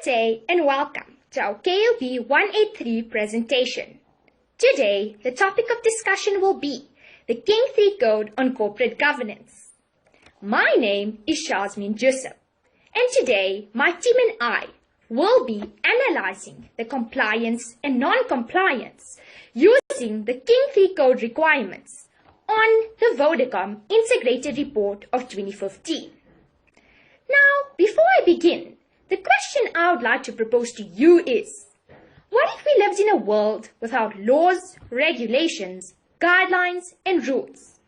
Good day and welcome to our KOB 183 presentation. Today, the topic of discussion will be the King 3 Code on Corporate Governance. My name is Shazmin Jusuf, and today my team and I will be analyzing the compliance and non-compliance using the King 3 Code requirements on the Vodacom Integrated Report of 2015. Now, before I begin, the question I would like to propose to you is, what if we lived in a world without laws, regulations, guidelines, and rules?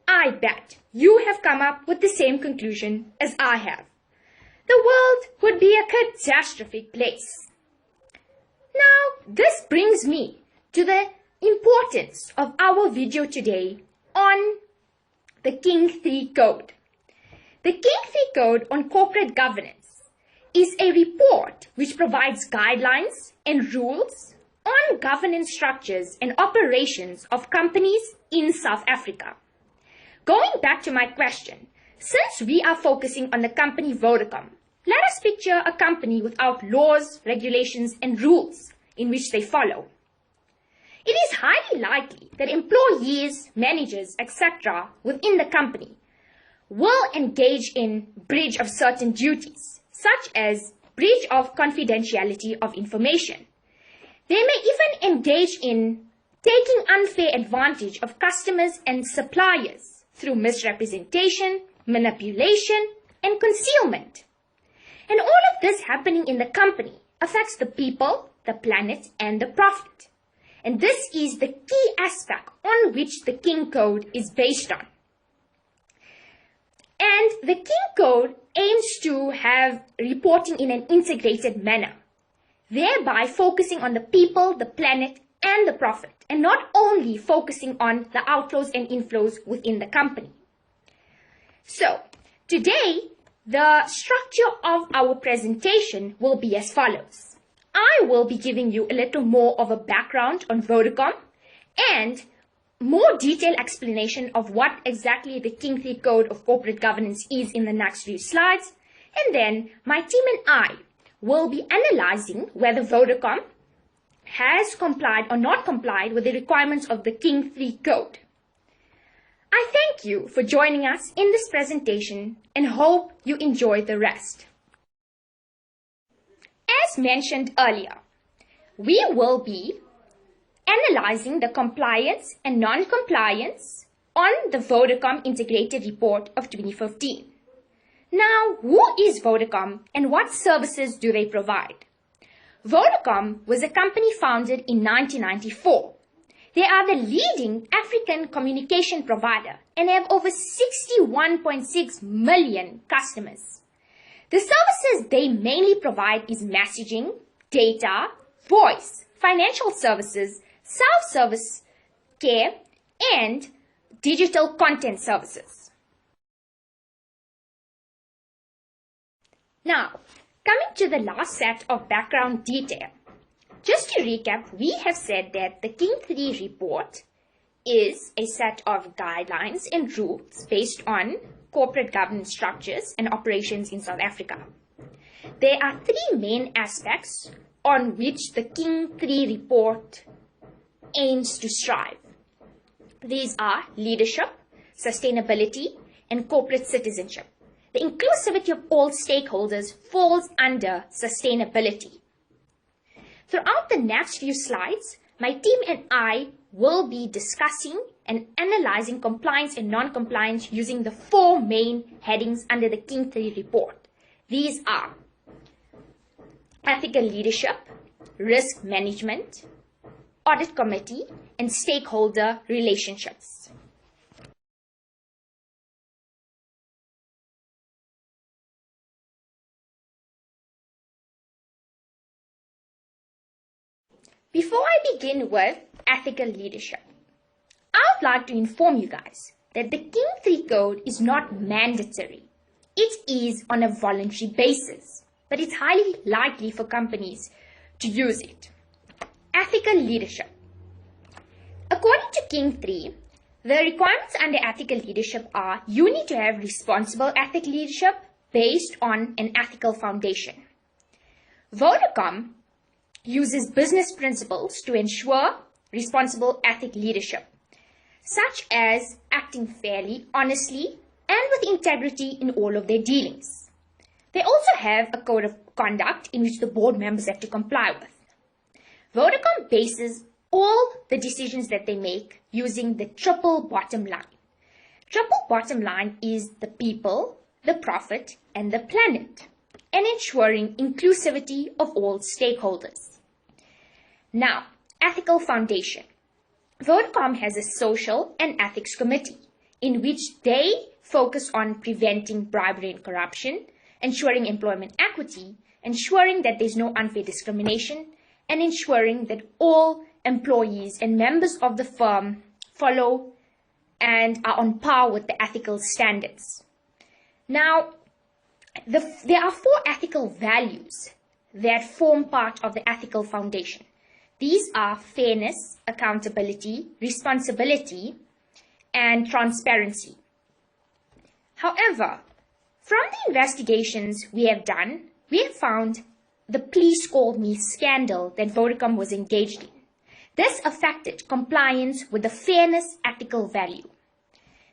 I bet you have come up with the same conclusion as I have. The world would be a catastrophic place. Now, this brings me to the importance of our video today on the King 3 Code. The King 3 Code on Corporate Governance is a report which provides guidelines and rules on governance structures and operations of companies in South Africa. Going back to my question, since we are focusing on the company Vodacom, let us picture a company without laws, regulations, and rules in which they follow. It is highly likely that employees, managers, etc. within the company will engage in breach of certain duties, such as breach of confidentiality of information. They may even engage in taking unfair advantage of customers and suppliers through misrepresentation, manipulation, and concealment. And all of this happening in the company affects the people, the planet, and the profit. And this is the key aspect on which the King Code is based on. And the King Code aims to have reporting in an integrated manner, thereby focusing on the people, the planet, and the profit, and not only focusing on the outflows and inflows within the company. So, today, the structure of our presentation will be as follows. I will be giving you a little more of a background on Vodacom and more detailed explanation of what exactly the King 3 Code of Corporate Governance is in the next few slides. And then my team and I will be analyzing whether Vodacom has complied or not complied with the requirements of the King 3 Code. I thank you for joining us in this presentation and hope you enjoy the rest. As mentioned earlier, we will be analyzing the compliance and non-compliance on the Vodacom Integrated Report of 2015. Now, who is Vodacom and what services do they provide? Vodacom was a company founded in 1994. They are the leading African communication provider and have over 61.6 million customers. The services they mainly provide is messaging, data, voice, financial services, self-service care, and digital content services. Now, coming to the last set of background detail. Just to recap, we have said that the King 3 report is a set of guidelines and rules based on corporate governance structures and operations in South Africa. There are three main aspects on which the King 3 report aims to strive. These are leadership, sustainability, and corporate citizenship. The inclusivity of all stakeholders falls under sustainability. Throughout the next few slides, my team and I will be discussing and analyzing compliance and non-compliance using the four main headings under the King 3 report. These are ethical leadership, risk management, audit committee, and stakeholder relationships. Before I begin with ethical leadership, I would like to inform you guys that the King 3 Code is not mandatory. It is on a voluntary basis, but it's highly likely for companies to use it. Ethical leadership. According to King 3, the requirements under ethical leadership are you need to have responsible ethical leadership, based on an ethical foundation. Vodacom uses business principles to ensure responsible ethic leadership, such as acting fairly, honestly, and with integrity in all of their dealings. They also have a code of conduct in which the board members have to comply with. Vodacom bases all the decisions that they make using the triple bottom line. Triple bottom line is the people, the profit, and the planet, and ensuring inclusivity of all stakeholders. Now, ethical foundation. Vodacom has a social and ethics committee in which they focus on preventing bribery and corruption, ensuring employment equity, ensuring that there's no unfair discrimination, and ensuring that all employees and members of the firm follow and are on par with the ethical standards. Now, there are 4 ethical values that form part of the ethical foundation. These are fairness, accountability, responsibility, and transparency. However, from the investigations we have done, we have found the Please Call Me scandal that Vodacom was engaged in. This affected compliance with the fairness ethical value.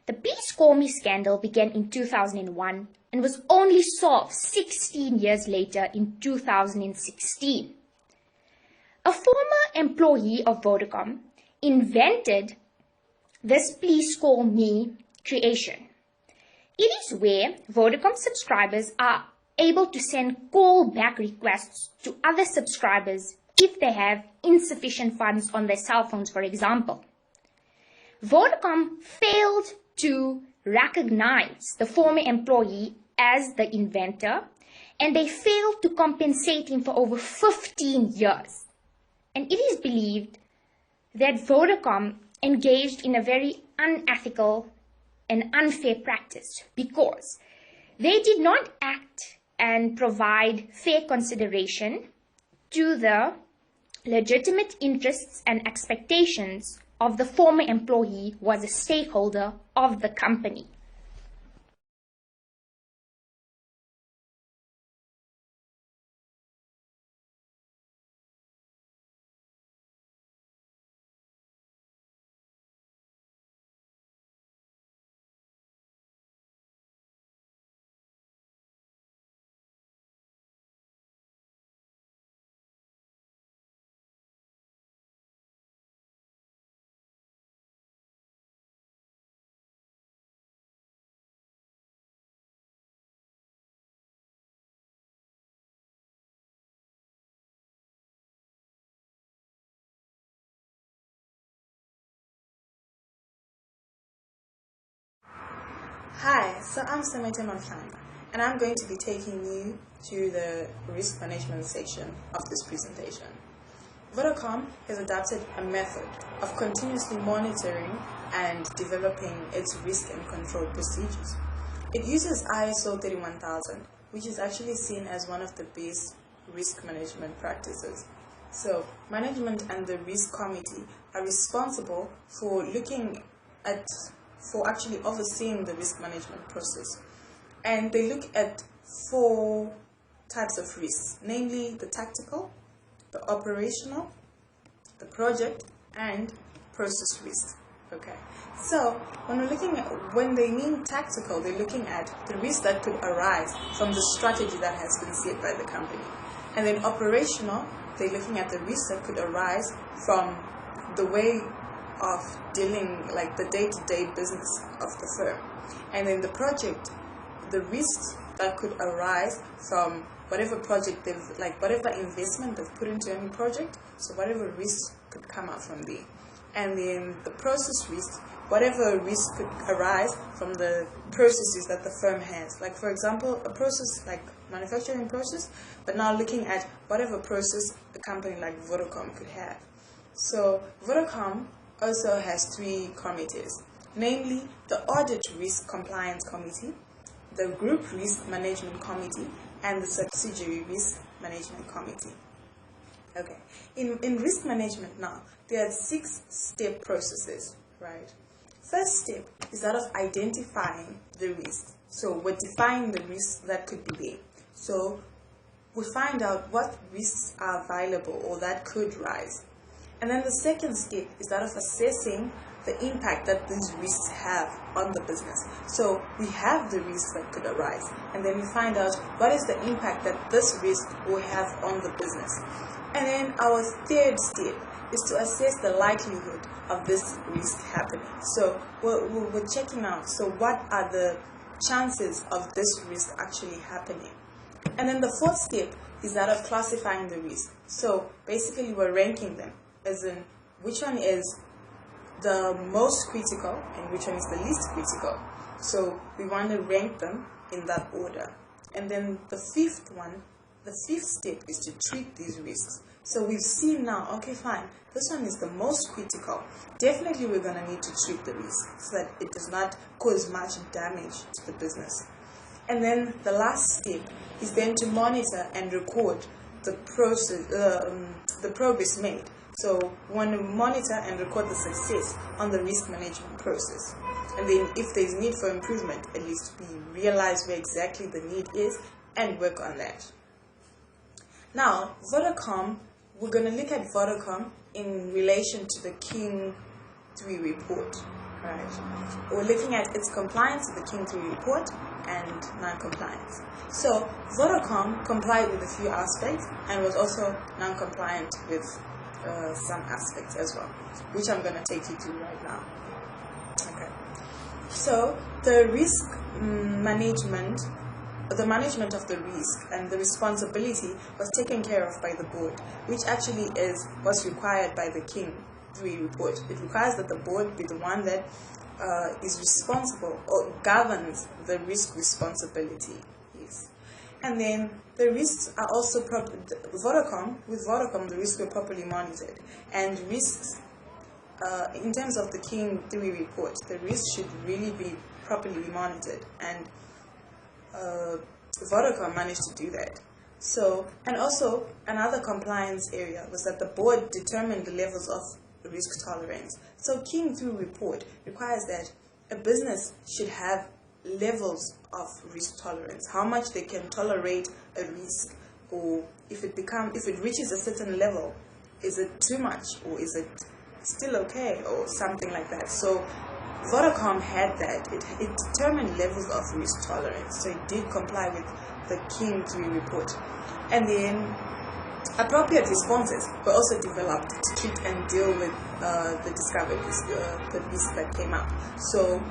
The Please Call Me scandal began in 2001 and was only solved 16 years later in 2016. A former employee of Vodacom invented this Please Call Me creation. It is where Vodacom subscribers are able to send callback requests to other subscribers if they have insufficient funds on their cell phones, for example. Vodacom failed to recognize the former employee as the inventor, and they failed to compensate him for over 15 years. And it is believed that Vodacom engaged in a very unethical and unfair practice because they did not act and provide fair consideration to the legitimate interests and expectations of the former employee who was a stakeholder of the company. Hi, so I'm Samantha Manflang, and I'm going to be taking you to the risk management section of this presentation. Vodacom has adopted a method of continuously monitoring and developing its risk and control procedures. It uses ISO 31000, which is actually seen as one of the best risk management practices. So, management and the risk committee are responsible for actually overseeing the risk management process. And they look at 4 types of risks, namely the tactical, the operational, the project, and process risk. Okay, so when they mean tactical, they're looking at the risk that could arise from the strategy that has been set by the company. And then operational, they're looking at the risk that could arise from the way of dealing, like the day-to-day business of the firm. And then the project, the risks that could arise from whatever project whatever investment they've put into any project, so whatever risks could come out from there. And then the process risk, whatever risk could arise from the processes that the firm has. Like, for example, a process like manufacturing process, but now looking at whatever process a company like Vodacom could have. So Vodacom also has 3 committees, namely the Audit Risk Compliance Committee, the Group Risk Management Committee, and the Subsidiary Risk Management Committee. Okay, in risk management now, there are 6-step processes, right? First step is that of identifying the risk. So we're defining the risks that could be there. So we find out what risks are available or that could rise. And then the second step is that of assessing the impact that these risks have on the business. So we have the risks that could arise, and then we find out what is the impact that this risk will have on the business. And then our third step is to assess the likelihood of this risk happening. So we're checking out, so what are the chances of this risk actually happening? And then the fourth step is that of classifying the risk. So basically we're ranking them, as in which one is the most critical and which one is the least critical. So we want to rank them in that order. And then the fifth step is to treat these risks. So we've seen now, okay, fine, this one is the most critical. Definitely we're going to need to treat the risk so that it does not cause much damage to the business. And then the last step is then to monitor and record the process, the progress made. So we want to monitor and record the success on the risk management process. And then if there's need for improvement, at least we realize where exactly the need is and work on that. Now, Vodacom, we're going to look at Vodacom in relation to the King 3 report. Right. We're looking at its compliance with the King 3 report and non-compliance. So Vodacom complied with a few aspects and was also non-compliant with some aspects as well, which I'm going to take you through right now. Okay. So the risk management, the management of the risk and the responsibility was taken care of by the board, which actually is what's required by the King 3 report. It requires that the board be the one that is responsible or governs the risk responsibility. Yes. And then the risks are also with Vodacom the risks were properly monitored, and risks in terms of the King 3 report, the risks should really be properly monitored, and Vodacom managed to do that. So, and also another compliance area was that the board determined the levels of risk tolerance. So King 3 report requires that a business should have levels of risk tolerance, how much they can tolerate a risk, or if it reaches a certain level, is it too much or is it still okay or something like that. So Vodacom had that. It determined levels of risk tolerance, so it did comply with the King 3 report. And then appropriate responses were also developed to treat and deal with the discoveries, the risks that came up. So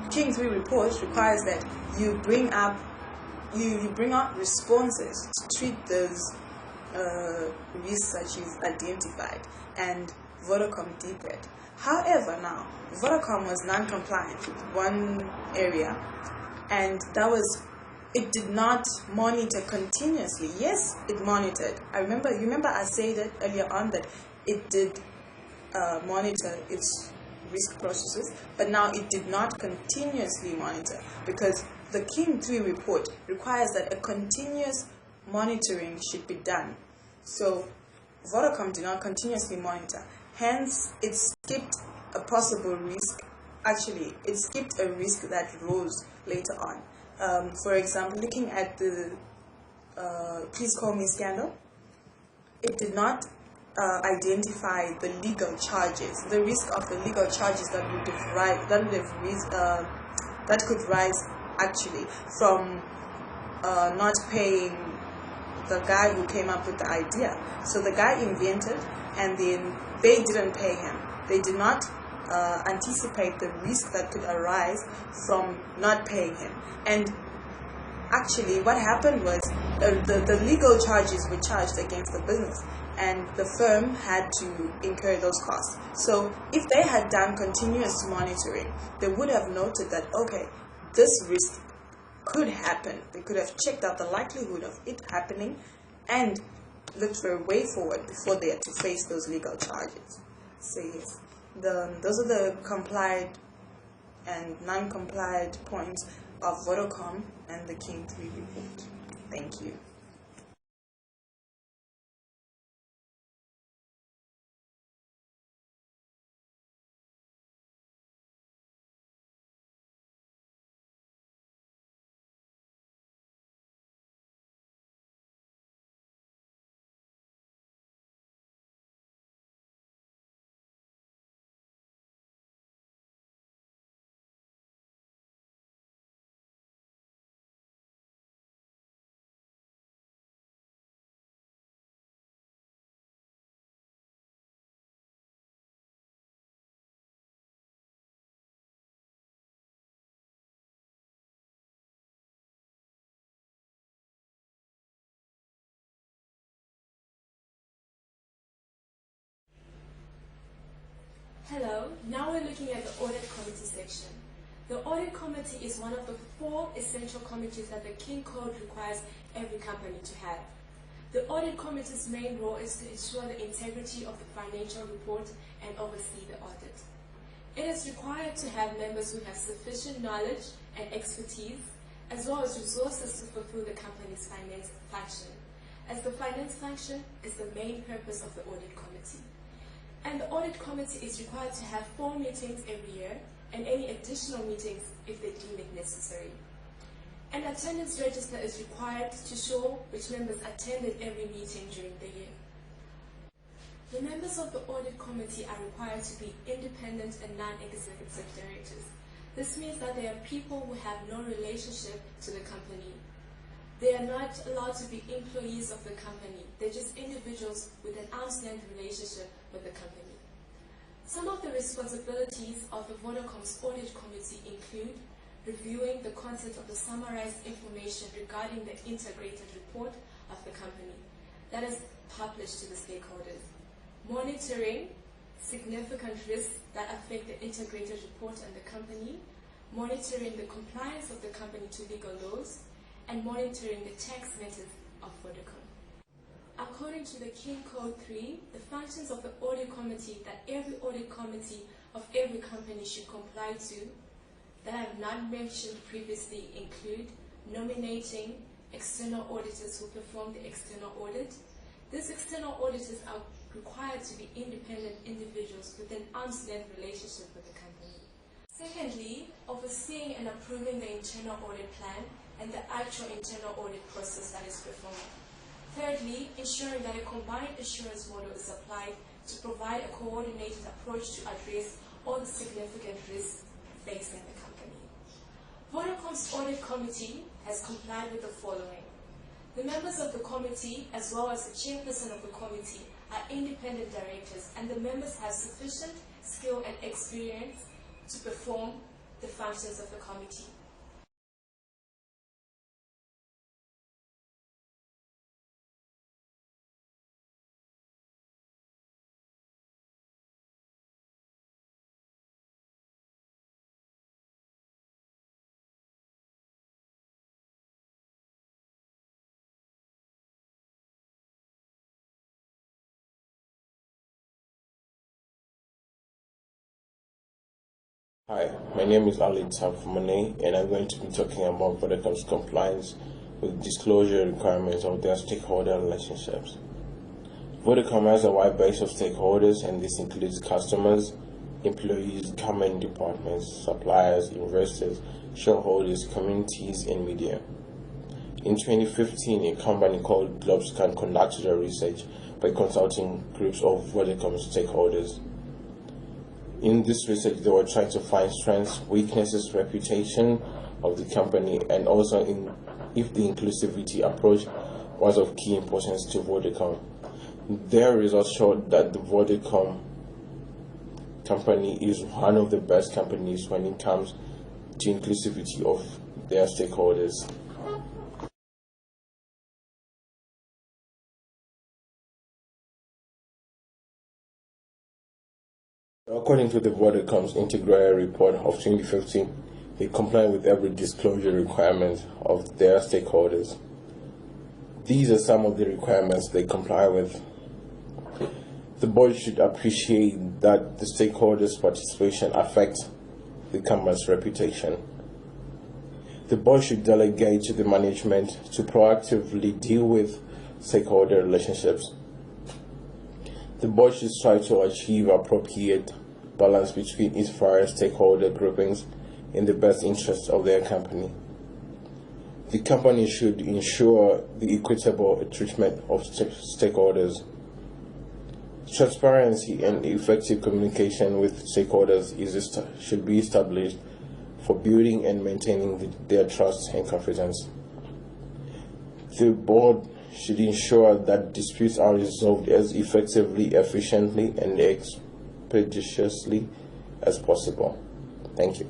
King 3 report requires that you bring up responses to treat those risks that you've identified, and Vodacom did that. However, now Vodacom was non-compliant with one area, and that was it did not monitor continuously. Yes, it monitored. Remember I said it earlier on that it did monitor its risk processes, but now it did not continuously monitor, because the King 3 report requires that a continuous monitoring should be done. So Vodacom did not continuously monitor, hence it skipped a possible risk. Actually, it skipped a risk that rose later on. For example, looking at the Please Call Me scandal, it did not identify the legal charges, the risk of the legal charges that could rise actually from not paying the guy who came up with the idea. So the guy invented, and then they didn't pay him. They did not anticipate the risk that could arise from not paying him. And actually what happened was the legal charges were charged against the business, and the firm had to incur those costs. So if they had done continuous monitoring, they would have noted that, okay, this risk could happen. They could have checked out the likelihood of it happening and looked for a way forward before they had to face those legal charges. So yes, those are the complied and non-complied points of Vodacom and the King 3 report. Thank you. Now we're looking at the audit committee section. The audit committee is one of the 4 essential committees that the King Code requires every company to have. The audit committee's main role is to ensure the integrity of the financial report and oversee the audit. It is required to have members who have sufficient knowledge and expertise, as well as resources to fulfill the company's finance function, as the finance function is the main purpose of the audit committee. And the audit committee is required to have 4 meetings every year and any additional meetings if they deem it necessary. An attendance register is required to show which members attended every meeting during the year. The members of the audit committee are required to be independent and non-executive directors. This means that they are people who have no relationship to the company. They are not allowed to be employees of the company. They're just individuals with an arm's length relationship with the company. Some of the responsibilities of the Vodacom's audit committee include reviewing the content of the summarized information regarding the integrated report of the company that is published to the stakeholders, monitoring significant risks that affect the integrated report and the company, monitoring the compliance of the company to legal laws, and monitoring the tax matters of Vodacom. According to the King Code 3, the functions of the audit committee that every audit committee of every company should comply to, that I have not mentioned previously, include nominating external auditors who perform the external audit. These external auditors are required to be independent individuals with an arm's length relationship with the company. Secondly, overseeing and approving the internal audit plan and the actual internal audit process that is performed. Thirdly, ensuring that a combined assurance model is applied to provide a coordinated approach to address all the significant risks facing the company. Vodacom's audit committee has complied with the following. The members of the committee, as well as the chairperson of the committee, are independent directors, and the members have sufficient skill and experience to perform the functions of the committee. Hi, my name is Ali Tafumane, and I'm going to be talking about Vodacom's compliance with disclosure requirements of their stakeholder relationships. Vodacom has a wide base of stakeholders, and this includes customers, employees, government departments, suppliers, investors, shareholders, communities, and media. In 2015, a company called Globescan conducted a research by consulting groups of Vodacom stakeholders. In this research, they were trying to find strengths, weaknesses, reputation of the company, and also if the inclusivity approach was of key importance to Vodacom. Their results showed that the Vodacom company is one of the best companies when it comes to inclusivity of their stakeholders. According to the Vodacom's Integrated Report of 2015, they comply with every disclosure requirement of their stakeholders. These are some of the requirements they comply with. The board should appreciate that the stakeholders' participation affects the company's reputation. The board should delegate to the management to proactively deal with stakeholder relationships. The board should strive to achieve appropriate balance between its various stakeholder groupings in the best interests of their company. The company should ensure the equitable treatment of stakeholders. Transparency and effective communication with stakeholders should be established for building and maintaining their trust and confidence. The board should ensure that disputes are resolved as effectively, efficiently, and expeditiously as possible. Thank you.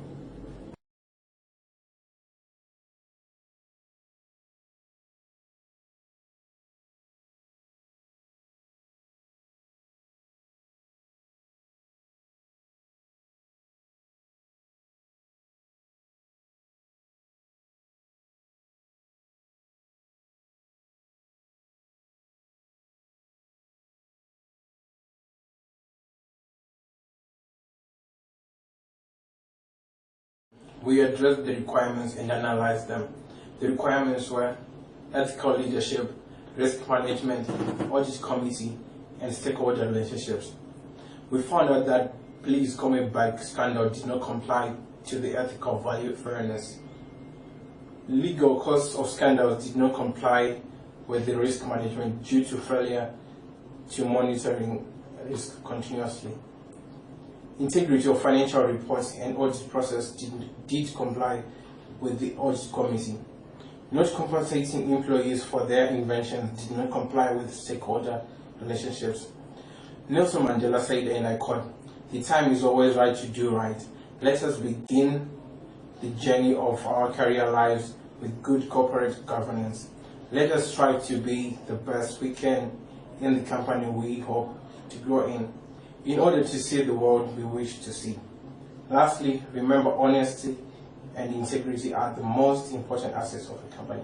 we addressed the requirements and analyzed them. The requirements were ethical leadership, risk management, audit committee, and stakeholder relationships. We found out that Please Come Back scandal did not comply to the ethical value fairness. Legal cause of scandals did not comply with the risk management due to failure to monitoring risk continuously. Integrity of financial reports and audit process did comply with the audit committee. Not compensating employees for their inventions did not comply with stakeholder relationships. Nelson Mandela said, and I quote, "The time is always right to do right. Let us begin the journey of our career lives with good corporate governance. Let us strive to be the best we can in the company we hope to grow in order to see the world we wish to see. Lastly, remember honesty and integrity are the most important assets of a company."